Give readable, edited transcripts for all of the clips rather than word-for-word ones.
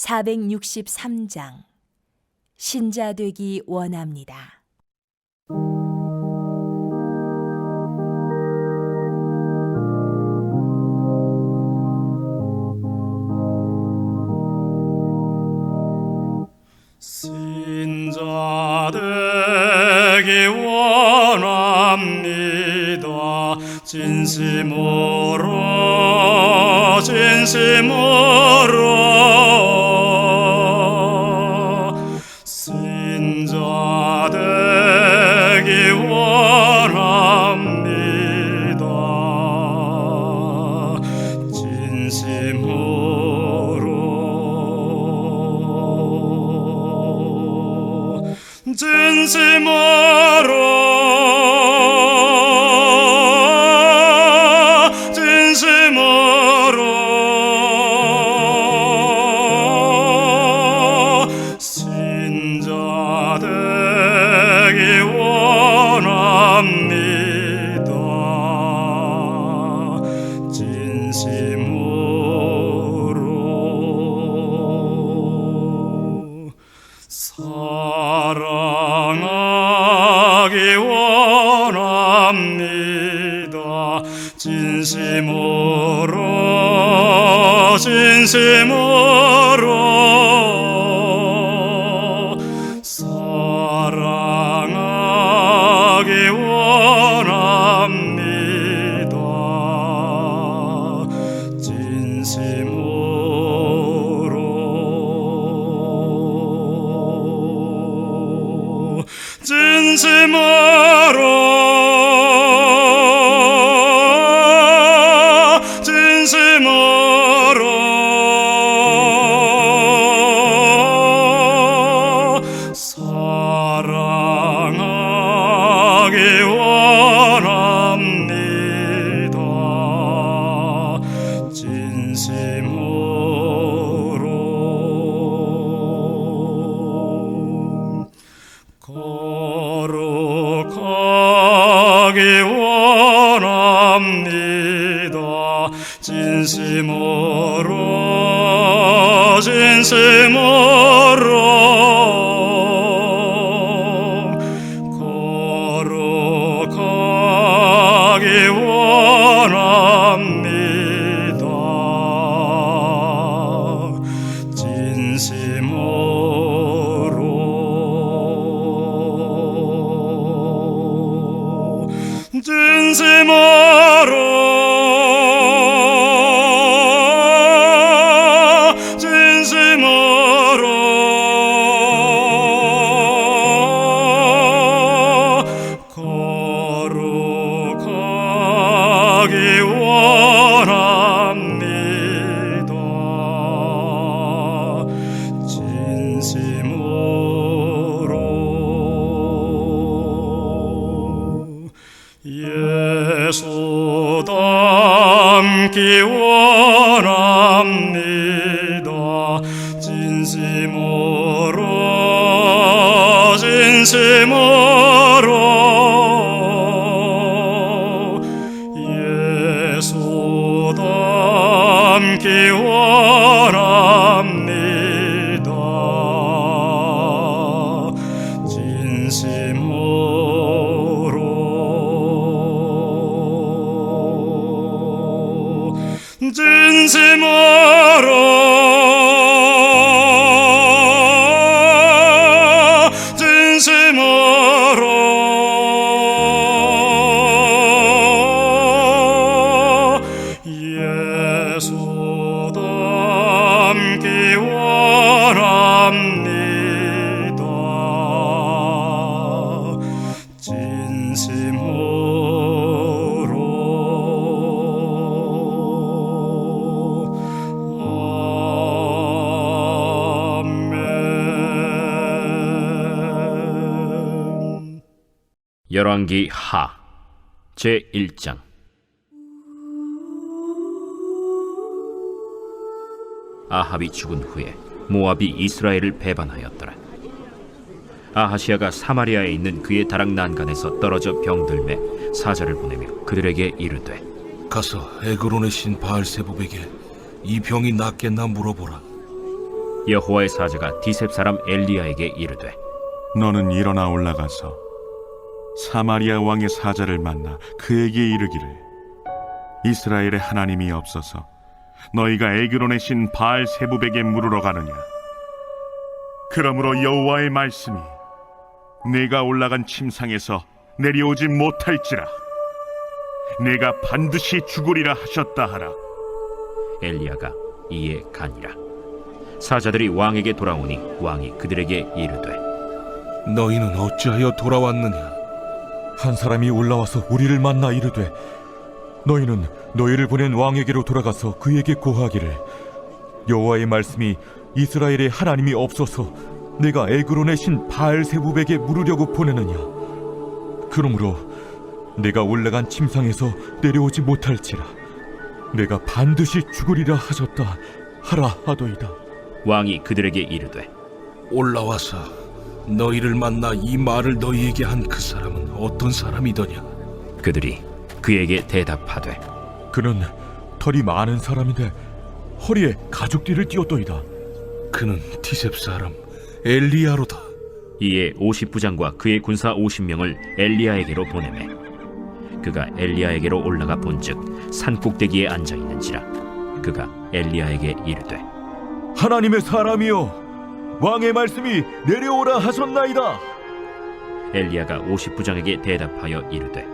463장 신자 되기 원합니다. 신자 되기 원합니다. 진심으로 신자 되기 원합니다. 신자 되기 원합니다. 진심으로 사랑하기 원합니다. 진심으로 사랑하기 원합니다. 사랑하기 원합니다. 진심으로 거룩하기 원합니다. 진심으로 거룩하기 원합니다. 거룩하기 원합니다. 진심으로 예수 닮기 원합니다. 진심으로 예수 닮기 원합니다. 예수 닮기 원합니다. 진심으로 아멘. 열왕기 하 제1장. 아합이 죽은 후에 모압이 이스라엘을 배반하였더라. 아하시아가 사마리아에 있는 그의 다락 난간에서 떨어져 병들매 사자를 보내며 그들에게 이르되 가서 에그론의 신 바알세붑에게 이 병이 낫겠나 물어보라. 여호와의 사자가 디셉 사람 엘리야에게 이르되 너는 일어나 올라가서 사마리아 왕의 사자를 만나 그에게 이르기를 이스라엘의 하나님이 없어서 너희가 에그론의 신 바알 세부백에 물으러 가느냐. 그러므로 여호와의 말씀이 내가 올라간 침상에서 내려오지 못할지라 내가 반드시 죽으리라 하셨다 하라. 엘리야가 이에 가니라. 사자들이 왕에게 돌아오니 왕이 그들에게 이르되 너희는 어찌하여 돌아왔느냐? 한 사람이 올라와서 우리를 만나 이르되 너희는 너희를 보낸 왕에게로 돌아가서 그에게 고하기를 여호와의 말씀이 이스라엘의 하나님이 없어서 내가 에그론의 신 바알세부백에 물으려고 보내느냐. 그러므로 내가 올라간 침상에서 내려오지 못할지라 내가 반드시 죽으리라 하셨다 하라 하더이다. 왕이 그들에게 이르되 올라와서 너희를 만나 이 말을 너희에게 한 그 사람은 어떤 사람이더냐? 그들이 그에게 대답하되 그는 털이 많은 사람인데 허리에 가죽띠를 띄었더이다. 그는 디셉 사람 엘리야로다. 이에 50부장과 그의 군사 50명을 엘리야에게로 보내매 그가 엘리야에게로 올라가 본즉 산 꼭대기에 앉아 있는지라. 그가 엘리야에게 이르되 하나님의 사람이여 왕의 말씀이 내려오라 하셨나이다. 엘리야가 50부장에게 대답하여 이르되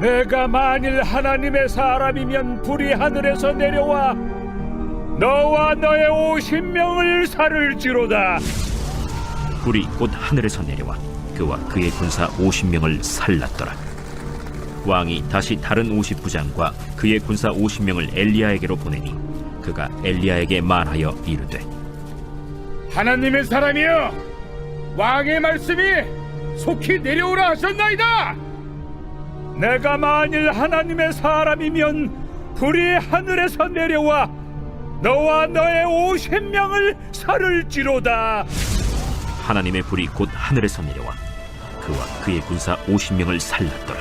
내가 만일 하나님의 사람이면 불이 하늘에서 내려와 너와 너의 50명을 살을지로다. 불이 곧 하늘에서 내려와 그와 그의 군사 50명을 살랐더라. 왕이 다시 다른 50부장과 그의 군사 50명을 엘리야에게로 보내니 그가 엘리야에게 말하여 이르되 하나님의 사람이여, 왕의 말씀이 속히 내려오라 하셨나이다. 내가 만일 하나님의 사람이면 불이 하늘에서 내려와 너와 너의 50명을 살을지로다. 하나님의 불이 곧 하늘에서 내려와 그와 그의 군사 50명을 살랐더라.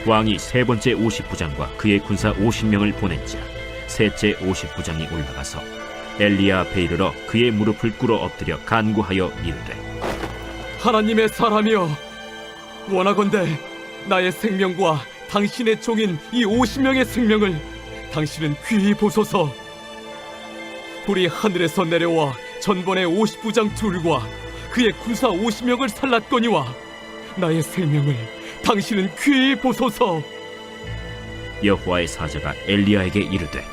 왕이 세 번째 50부장과 그의 군사 50명을 보낸지라. 셋째 50부장이 올라가서 엘리야 앞에 이르러 그의 무릎을 꿇어 엎드려 간구하여 이르되 하나님의 사람이여, 원하건대 나의 생명과 당신의 종인 이 50명의 생명을 당신은 귀히 보소서. 불이 하늘에서 내려와 전번의 50부장 둘과 그의 군사 50명을 살랐거니와 나의 생명을 당신은 귀히 보소서. 여호와의 사자가 엘리야에게 이르되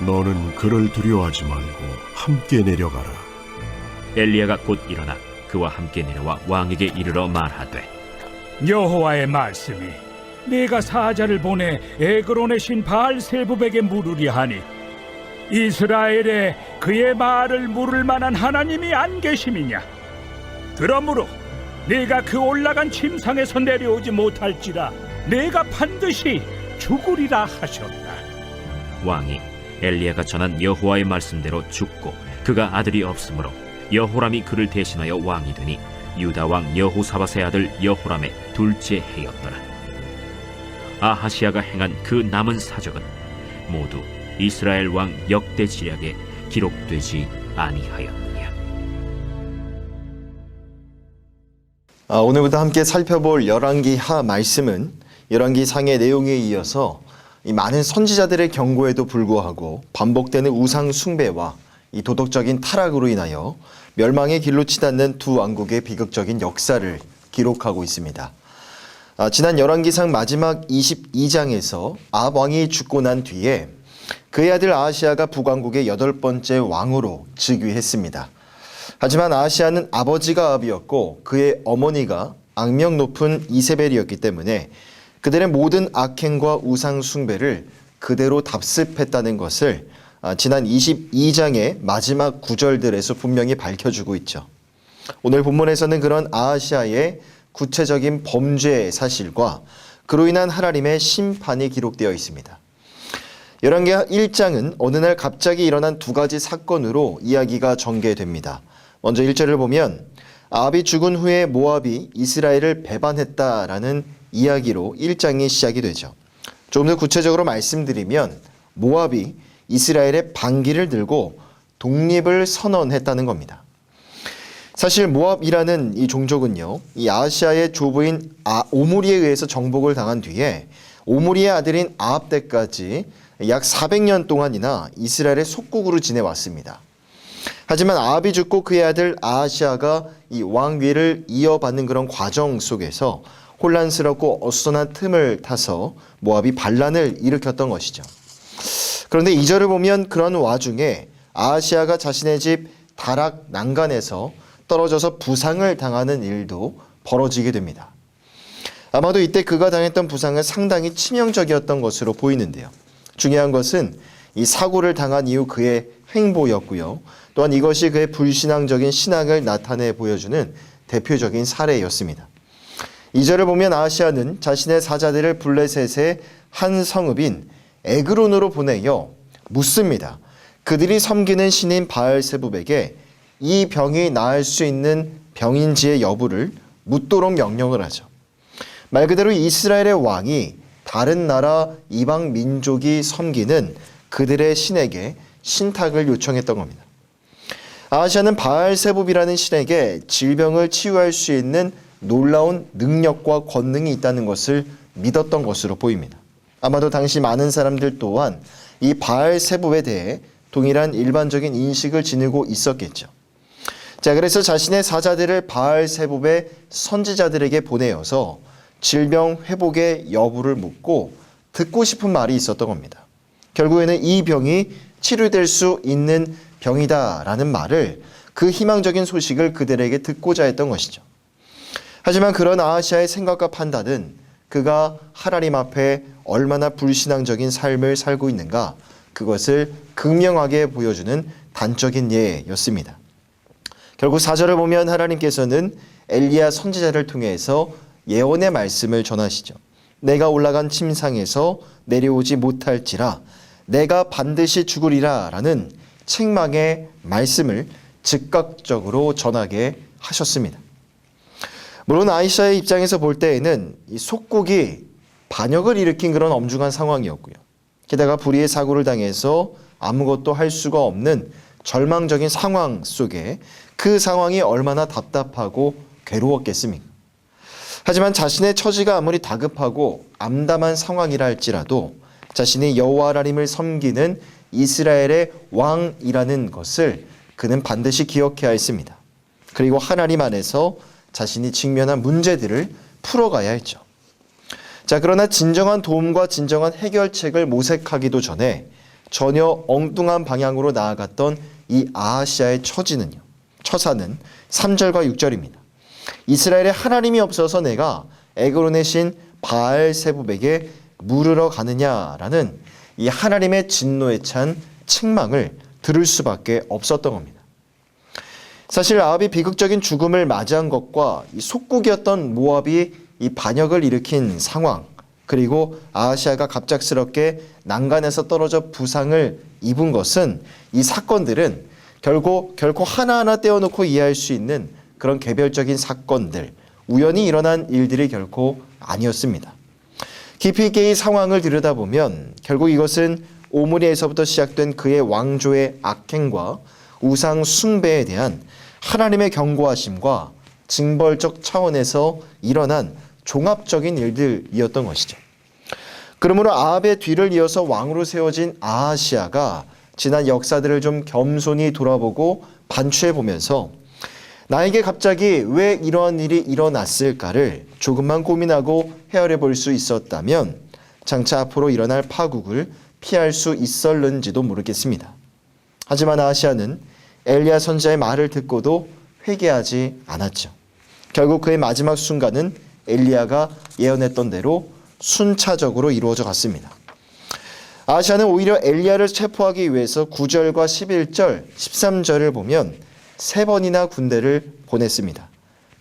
너는 그를 두려워하지 말고 함께 내려가라. 엘리야가 곧 일어나 그와 함께 내려와 왕에게 이르러 말하되 여호와의 말씀이 내가 사자를 보내 에그론의 신 바알세부백에 물으려 하니 이스라엘에 그의 말을 물을 만한 하나님이 안 계심이냐? 그러므로 내가 그 올라간 침상에서 내려오지 못할지라 내가 반드시 죽으리라 하셨다. 왕이 엘리야가 전한 여호와의 말씀대로 죽고 그가 아들이 없으므로 여호람이 그를 대신하여 왕이 되니 유다 왕 여호사밧의 아들 여호람의 둘째 해였더라. 아하시야가 행한 그 남은 사적은 모두 이스라엘 왕 역대 지략에 기록되지 아니하였느냐. 오늘부터 함께 살펴볼 열왕기하 말씀은 열왕기상의 내용에 이어서 이 많은 선지자들의 경고에도 불구하고 반복되는 우상 숭배와 이 도덕적인 타락으로 인하여 멸망의 길로 치닫는 두 왕국의 비극적인 역사를 기록하고 있습니다. 지난 열왕기상 마지막 22장에서 아합 왕이 죽고 난 뒤에 그의 아들 아하시야가 북왕국의 8번째 왕으로 즉위했습니다. 하지만 아하시야는 아버지가 아합이었고 그의 어머니가 악명 높은 이세벨이었기 때문에 그들의 모든 악행과 우상 숭배를 그대로 답습했다는 것을 지난 22장의 마지막 구절들에서 분명히 밝혀주고 있죠. 오늘 본문에서는 그런 아하시야의 구체적인 범죄 사실과 그로 인한 하나님의 심판이 기록되어 있습니다. 열왕기하 1장은 어느 날 갑자기 일어난 두 가지 사건으로 이야기가 전개됩니다. 먼저 1절을 보면 아합이 죽은 후에 모압이 이스라엘을 배반했다라는 이야기로 1장이 시작이 되죠. 조금 더 구체적으로 말씀드리면 모압이 이스라엘의 반기를 들고 독립을 선언했다는 겁니다. 사실 모압이라는 이 종족은요, 이 아하시아의 조부인 오므리에 의해서 정복을 당한 뒤에 오므리의 아들인 아합 때까지 약 400년 동안이나 이스라엘의 속국으로 지내왔습니다. 하지만 아합이 죽고 그의 아들 아하시아가 이 왕위를 이어받는 그런 과정 속에서 혼란스럽고 어수선한 틈을 타서 모압이 반란을 일으켰던 것이죠. 그런데 2절을 보면 그런 와중에 아하시아가 자신의 집 다락 난간에서 떨어져서 부상을 당하는 일도 벌어지게 됩니다. 아마도 이때 그가 당했던 부상은 상당히 치명적이었던 것으로 보이는데요. 중요한 것은 이 사고를 당한 이후 그의 행보였고요. 또한 이것이 그의 불신앙적인 신앙을 나타내 보여주는 대표적인 사례였습니다. 2절을 보면 아하시아는 자신의 사자들을 블레셋의 한 성읍인 에그론으로 보내어 묻습니다. 그들이 섬기는 신인 바알세붑에게 이 병이 나을 수 있는 병인지의 여부를 묻도록 명령을 하죠. 말 그대로 이스라엘의 왕이 다른 나라 이방 민족이 섬기는 그들의 신에게 신탁을 요청했던 겁니다. 아하시아는 바알세붑이라는 신에게 질병을 치유할 수 있는 놀라운 능력과 권능이 있다는 것을 믿었던 것으로 보입니다. 아마도 당시 많은 사람들 또한 이 바알세붑에 대해 동일한 일반적인 인식을 지니고 있었겠죠. 자, 그래서 자신의 사자들을 바알세붑의 선지자들에게 보내어서 질병 회복의 여부를 묻고 듣고 싶은 말이 있었던 겁니다. 결국에는 이 병이 치료될 수 있는 병이다라는 말을, 그 희망적인 소식을 그들에게 듣고자 했던 것이죠. 하지만 그런 아하시아의 생각과 판단은 그가 하나님 앞에 얼마나 불신앙적인 삶을 살고 있는가, 그것을 극명하게 보여주는 단적인 예였습니다. 결국 4절을 보면 하나님께서는 엘리야 선지자를 통해서 예언의 말씀을 전하시죠. 내가 올라간 침상에서 내려오지 못할지라 내가 반드시 죽으리라 라는 책망의 말씀을 즉각적으로 전하게 하셨습니다. 물론 아하시아의 입장에서 볼 때에는 이 속국이 반역을 일으킨 그런 엄중한 상황이었고요. 게다가 불의의 사고를 당해서 아무것도 할 수가 없는 절망적인 상황 속에 그 상황이 얼마나 답답하고 괴로웠겠습니까? 하지만 자신의 처지가 아무리 다급하고 암담한 상황이라 할지라도 자신이 여호와 하나님을 섬기는 이스라엘의 왕이라는 것을 그는 반드시 기억해야 했습니다. 그리고 하나님 안에서 자신이 직면한 문제들을 풀어가야 했죠. 자, 그러나 진정한 도움과 진정한 해결책을 모색하기도 전에 전혀 엉뚱한 방향으로 나아갔던 이 아하시아의 처사는 3절과 6절입니다. 이스라엘에 하나님이 없어서 내가 에그론의 신 바알세붑에게 물으러 가느냐라는 이 하나님의 진노에 찬 책망을 들을 수밖에 없었던 겁니다. 사실 아합이 비극적인 죽음을 맞이한 것과 이 속국이었던 모압이 이 반역을 일으킨 상황, 그리고 아하시아가 갑작스럽게 난간에서 떨어져 부상을 입은 것은, 이 사건들은 결코 하나하나 떼어놓고 이해할 수 있는 그런 개별적인 사건들, 우연히 일어난 일들이 결코 아니었습니다. 깊이 있게 이 상황을 들여다보면 결국 이것은 오므리에서부터 시작된 그의 왕조의 악행과 우상 숭배에 대한 하나님의 경고하심과 징벌적 차원에서 일어난 종합적인 일들이었던 것이죠. 그러므로 아합의 뒤를 이어서 왕으로 세워진 아하시아가 지난 역사들을 좀 겸손히 돌아보고 반추해 보면서 나에게 갑자기 왜 이러한 일이 일어났을까를 조금만 고민하고 헤아려 볼 수 있었다면 장차 앞으로 일어날 파국을 피할 수 있었는지도 모르겠습니다. 하지만 아하시아는 엘리야 선지자의 말을 듣고도 회개하지 않았죠. 결국 그의 마지막 순간은 엘리야가 예언했던 대로 순차적으로 이루어져 갔습니다. 아하시아는 오히려 엘리야를 체포하기 위해서 9절과 11절, 13절을 보면 3번이나 군대를 보냈습니다.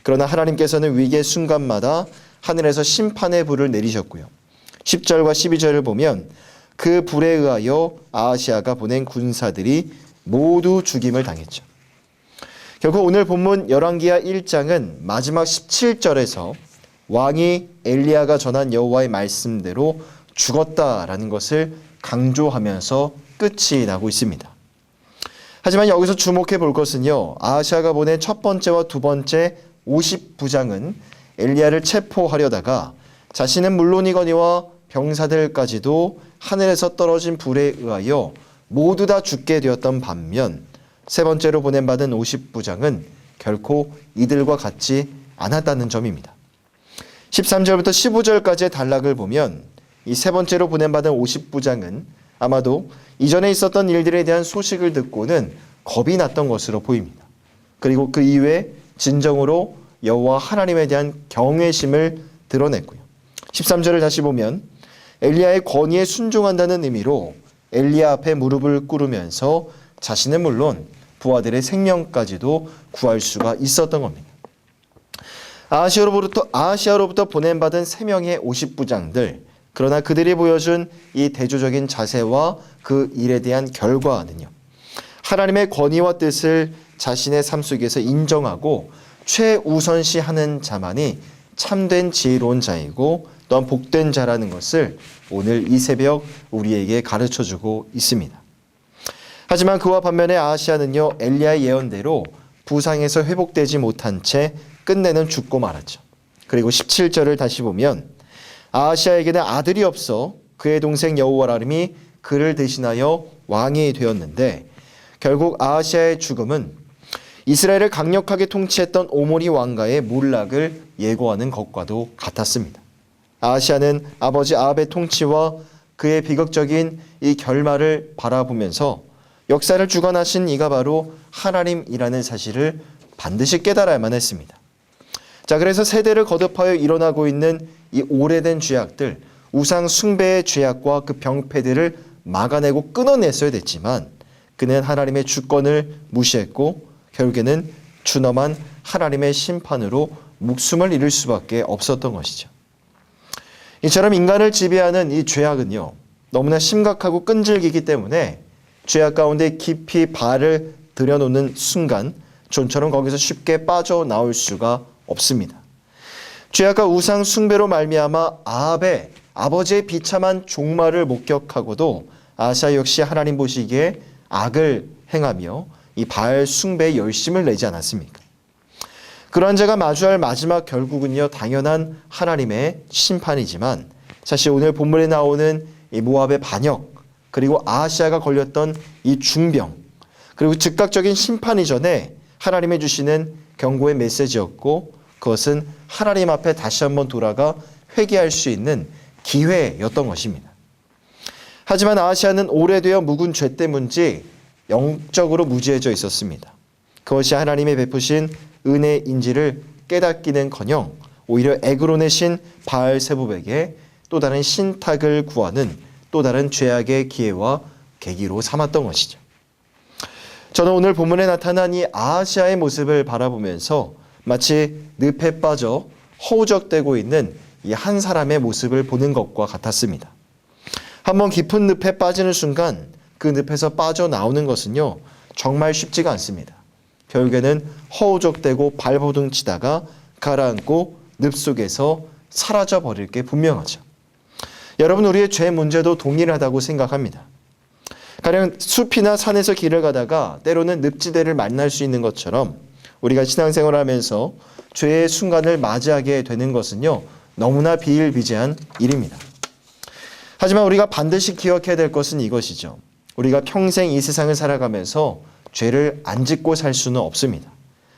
그러나 하나님께서는 위기의 순간마다 하늘에서 심판의 불을 내리셨고요. 10절과 12절을 보면 그 불에 의하여 아하시아가 보낸 군사들이 모두 죽임을 당했죠. 결국 오늘 본문 열왕기하 1장은 마지막 17절에서 왕이 엘리야가 전한 여호와의 말씀대로 죽었다라는 것을 강조하면서 끝이 나고 있습니다. 하지만 여기서 주목해 볼 것은요, 아하시아가 보낸 첫 번째와 두 번째 50부장은 엘리야를 체포하려다가 자신은 물론이거니와 병사들까지도 하늘에서 떨어진 불에 의하여 모두 다 죽게 되었던 반면, 세 번째로 보냄받은 50부장은 결코 이들과 같지 않았다는 점입니다. 13절부터 15절까지의 단락을 보면 이 세 번째로 보냄받은 50부장은 아마도 이전에 있었던 일들에 대한 소식을 듣고는 겁이 났던 것으로 보입니다. 그리고 그 이후에 진정으로 여호와 하나님에 대한 경외심을 드러냈고요. 13절을 다시 보면 엘리야의 권위에 순종한다는 의미로 엘리야 앞에 무릎을 꿇으면서 자신은 물론 부하들의 생명까지도 구할 수가 있었던 겁니다. 아하시아로부터 보냄받은 3명의 50부장들, 그러나 그들이 보여준 이 대조적인 자세와 그 일에 대한 결과는요, 하나님의 권위와 뜻을 자신의 삶 속에서 인정하고 최우선시하는 자만이 참된 지혜로운 자이고 또한 복된 자라는 것을 오늘 이 새벽 우리에게 가르쳐주고 있습니다. 하지만 그와 반면에 아하시아는요, 엘리야의 예언대로 부상에서 회복되지 못한 채 끝내는 죽고 말았죠. 그리고 17절을 다시 보면 아하시아에게는 아들이 없어 그의 동생 여호와람이 그를 대신하여 왕이 되었는데, 결국 아하시아의 죽음은 이스라엘을 강력하게 통치했던 오므리 왕가의 몰락을 예고하는 것과도 같았습니다. 아하시아는 아버지 아합의 통치와 그의 비극적인 이 결말을 바라보면서 역사를 주관하신 이가 바로 하나님이라는 사실을 반드시 깨달아야만 했습니다. 자, 그래서 세대를 거듭하여 일어나고 있는 이 오래된 죄악들, 우상 숭배의 죄악과 그 병폐들을 막아내고 끊어냈어야 됐지만 그는 하나님의 주권을 무시했고 결국에는 준엄한 하나님의 심판으로 목숨을 잃을 수밖에 없었던 것이죠. 이처럼 인간을 지배하는 이 죄악은요, 너무나 심각하고 끈질기기 때문에 죄악 가운데 깊이 발을 들여놓는 순간 좀처럼 거기서 쉽게 빠져나올 수가 없습니다. 죄악과 우상 숭배로 말미암아 아합의 아버지의 비참한 종말을 목격하고도 아하시아 역시 하나님 보시기에 악을 행하며 이 바알 숭배에 열심을 내지 않았습니까? 그러한 자가 마주할 마지막 결국은요, 당연한 하나님의 심판이지만 사실 오늘 본문에 나오는 이 모압의 반역, 그리고 아하시아가 걸렸던 이 중병, 그리고 즉각적인 심판 이전에 하나님이 주시는 경고의 메시지였고, 그것은 하나님 앞에 다시 한번 돌아가 회개할 수 있는 기회였던 것입니다. 하지만 아하시아는 오래되어 묵은 죄 때문인지 영적으로 무지해져 있었습니다. 그것이 하나님이 베푸신 은혜인지를 깨닫기는커녕 오히려 에그론의 신 바알세부백에 또 다른 신탁을 구하는 또 다른 죄악의 기회와 계기로 삼았던 것이죠. 저는 오늘 본문에 나타난 이 아하시아의 모습을 바라보면서 마치 늪에 빠져 허우적대고 있는 이 한 사람의 모습을 보는 것과 같았습니다. 한번 깊은 늪에 빠지는 순간 그 늪에서 빠져나오는 것은요, 정말 쉽지가 않습니다. 결국에는 허우적대고 발버둥치다가 가라앉고 늪 속에서 사라져 버릴 게 분명하죠. 여러분, 우리의 죄 문제도 동일하다고 생각합니다. 가령 숲이나 산에서 길을 가다가 때로는 늪지대를 만날 수 있는 것처럼 우리가 신앙생활을 하면서 죄의 순간을 맞이하게 되는 것은요, 너무나 비일비재한 일입니다. 하지만 우리가 반드시 기억해야 될 것은 이것이죠. 우리가 평생 이 세상을 살아가면서 죄를 안 짓고 살 수는 없습니다.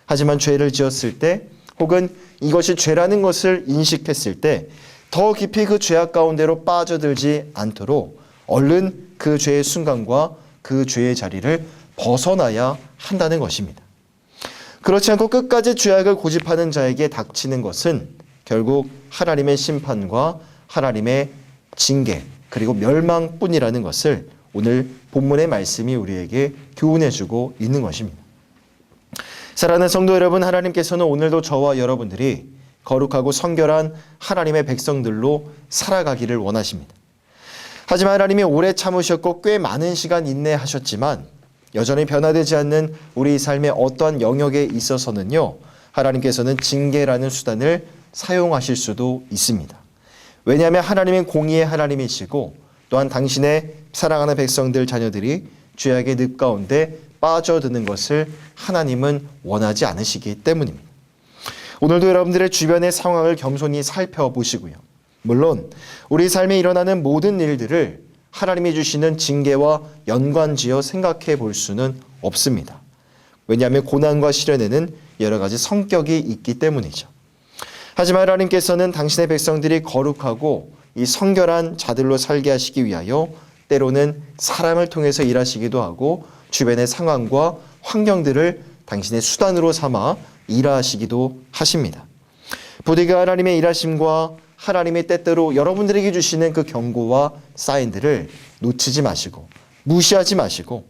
하지만 죄를 지었을 때 혹은 이것이 죄라는 것을 인식했을 때 더 깊이 그 죄악 가운데로 빠져들지 않도록 얼른 그 죄의 순간과 그 죄의 자리를 벗어나야 한다는 것입니다. 그렇지 않고 끝까지 죄악을 고집하는 자에게 닥치는 것은 결국 하나님의 심판과 하나님의 징계 그리고 멸망뿐이라는 것을 오늘 본문의 말씀이 우리에게 교훈해주고 있는 것입니다. 사랑하는 성도 여러분, 하나님께서는 오늘도 저와 여러분들이 거룩하고 성결한 하나님의 백성들로 살아가기를 원하십니다. 하지만 하나님이 오래 참으셨고 꽤 많은 시간 인내하셨지만 여전히 변화되지 않는 우리 삶의 어떠한 영역에 있어서는요, 하나님께서는 징계라는 수단을 사용하실 수도 있습니다. 왜냐하면 하나님은 공의의 하나님이시고 또한 당신의 사랑하는 백성들 자녀들이 죄악의 늪 가운데 빠져드는 것을 하나님은 원하지 않으시기 때문입니다. 오늘도 여러분들의 주변의 상황을 겸손히 살펴보시고요. 물론 우리 삶에 일어나는 모든 일들을 하나님이 주시는 징계와 연관지어 생각해 볼 수는 없습니다. 왜냐하면 고난과 시련에는 여러 가지 성격이 있기 때문이죠. 하지만 하나님께서는 당신의 백성들이 거룩하고 이 성결한 자들로 살게 하시기 위하여 때로는 사람을 통해서 일하시기도 하고 주변의 상황과 환경들을 당신의 수단으로 삼아 일하시기도 하십니다. 부디 그 하나님의 일하심과 하나님의 때때로 여러분들에게 주시는 그 경고와 사인들을 놓치지 마시고 무시하지 마시고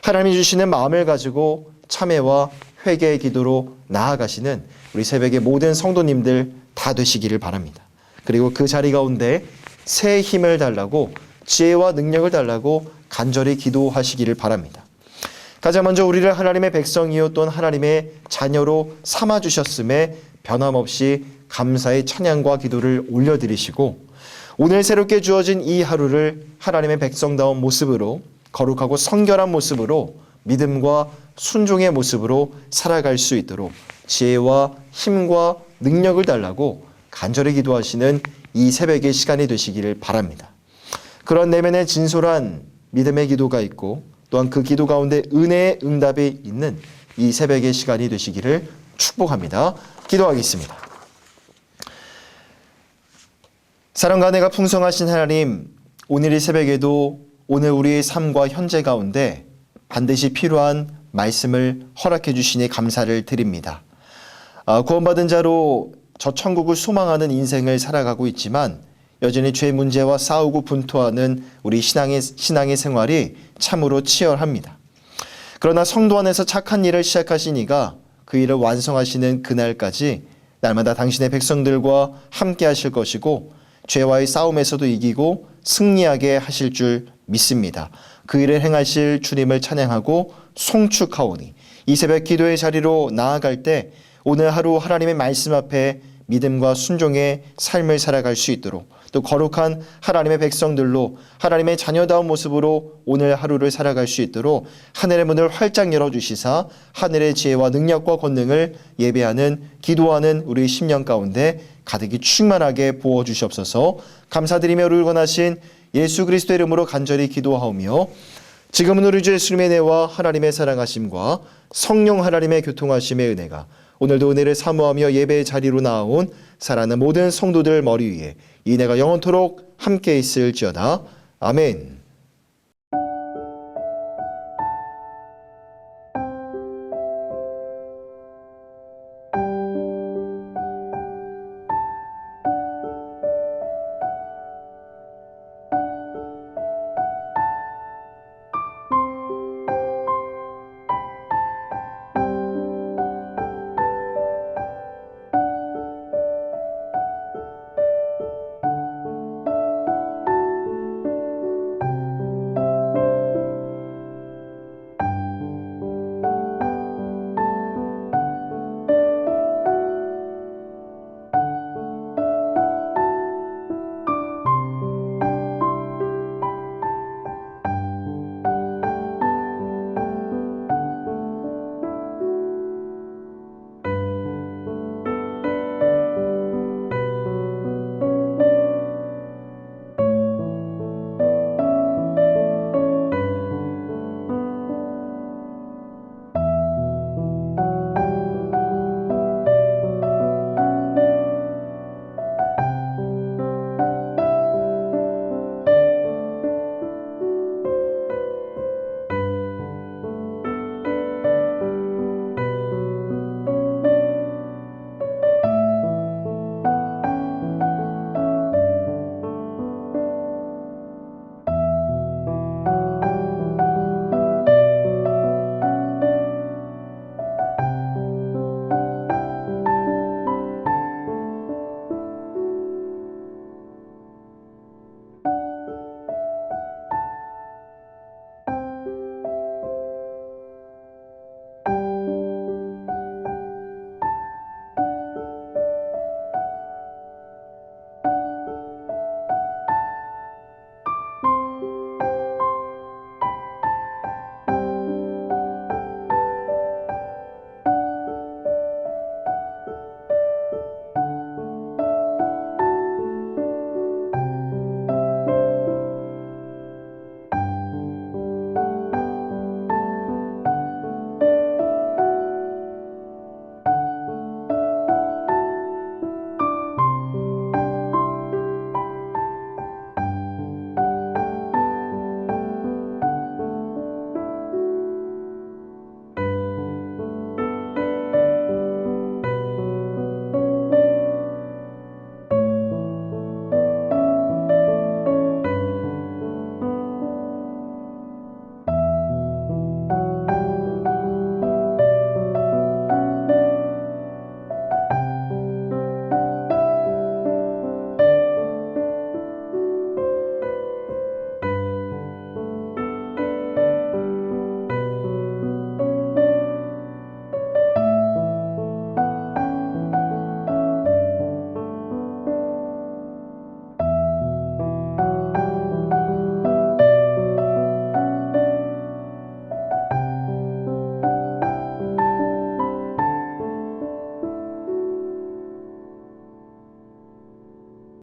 하나님이 주시는 마음을 가지고 참회와 회개의 기도로 나아가시는 우리 새벽의 모든 성도님들 다 되시기를 바랍니다. 그리고 그 자리 가운데 새 힘을 달라고 지혜와 능력을 달라고 간절히 기도하시기를 바랍니다. 가장 먼저 우리를 하나님의 백성이요 또는 하나님의 자녀로 삼아주셨음에 변함없이 감사의 찬양과 기도를 올려드리시고 오늘 새롭게 주어진 이 하루를 하나님의 백성다운 모습으로 거룩하고 성결한 모습으로 믿음과 순종의 모습으로 살아갈 수 있도록 지혜와 힘과 능력을 달라고 간절히 기도하시는 이 새벽의 시간이 되시기를 바랍니다. 그런 내면에 진솔한 믿음의 기도가 있고 또한 그 기도 가운데 은혜의 응답이 있는 이 새벽의 시간이 되시기를 축복합니다. 기도하겠습니다. 사랑과 은혜가 풍성하신 하나님, 오늘 이 새벽에도 오늘 우리의 삶과 현재 가운데 반드시 필요한 말씀을 허락해 주시니 감사를 드립니다. 구원받은 자로 저 천국을 소망하는 인생을 살아가고 있지만 여전히 죄 문제와 싸우고 분투하는 우리 신앙의 생활이 참으로 치열합니다. 그러나 성도 안에서 착한 일을 시작하시니가 그 일을 완성하시는 그날까지 날마다 당신의 백성들과 함께 하실 것이고 죄와의 싸움에서도 이기고 승리하게 하실 줄 믿습니다. 그 일을 행하실 주님을 찬양하고 송축하오니 이 새벽 기도의 자리로 나아갈 때 오늘 하루 하나님의 말씀 앞에 믿음과 순종의 삶을 살아갈 수 있도록 또 거룩한 하나님의 백성들로 하나님의 자녀다운 모습으로 오늘 하루를 살아갈 수 있도록 하늘의 문을 활짝 열어주시사 하늘의 지혜와 능력과 권능을 예배하는 기도하는 우리 심령 가운데 가득히 충만하게 부어주시옵소서. 감사드리며 우리를 원하신 예수 그리스도의 이름으로 간절히 기도하오며 지금은 우리 주 예수님의 은혜와 하나님의 사랑하심과 성령 하나님의 교통하심의 은혜가 오늘도 은혜를 사모하며 예배의 자리로 나아온 사랑하는 모든 성도들 머리 위에 이 은혜가 영원토록 함께 있을지어다. 아멘.